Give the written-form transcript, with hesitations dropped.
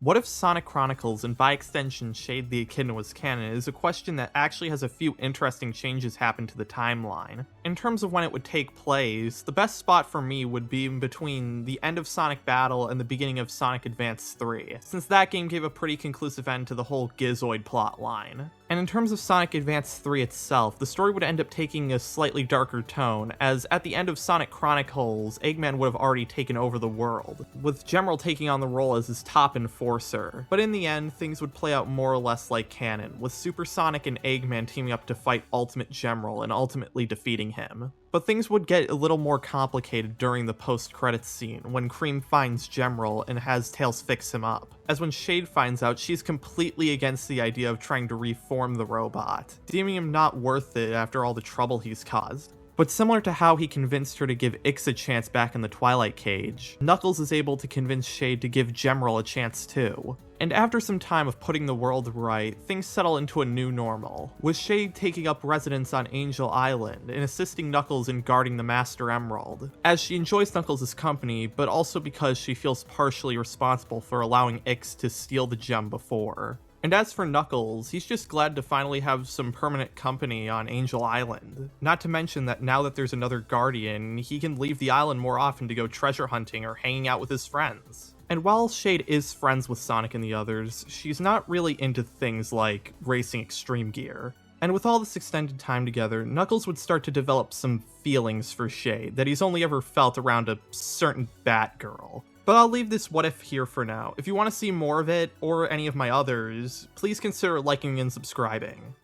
What if Sonic Chronicles, and by extension Shade the Echidna, was canon, is a question that actually has a few interesting changes happen to the timeline. In terms of when it would take place, the best spot for me would be in between the end of Sonic Battle and the beginning of Sonic Advance 3, since that game gave a pretty conclusive end to the whole Gizoid plotline. And in terms of Sonic Advance 3 itself, the story would end up taking a slightly darker tone, as at the end of Sonic Chronicles, Eggman would have already taken over the world, with Gemerald taking on the role as his top enforcer. But in the end, things would play out more or less like canon, with Super Sonic and Eggman teaming up to fight Ultimate Gemerald and ultimately defeating him. But things would get a little more complicated during the post-credits scene, when Cream finds Gemerald and has Tails fix him up. As when Shade finds out, she's completely against the idea of trying to reform the robot, deeming him not worth it after all the trouble he's caused. But similar to how he convinced her to give Ix a chance back in the Twilight Cage, Knuckles is able to convince Shade to give Gemerald a chance too. And after some time of putting the world right, things settle into a new normal, with Shade taking up residence on Angel Island and assisting Knuckles in guarding the Master Emerald, as she enjoys Knuckles' company, but also because she feels partially responsible for allowing Ix to steal the gem before. And as for Knuckles, he's just glad to finally have some permanent company on Angel Island. Not to mention that now that there's another Guardian, he can leave the island more often to go treasure hunting or hanging out with his friends. And while Shade is friends with Sonic and the others, she's not really into things like racing extreme gear. And with all this extended time together, Knuckles would start to develop some feelings for Shade that he's only ever felt around a certain Batgirl. But I'll leave this what if here for now. If you want to see more of it, or any of my others, please consider liking and subscribing.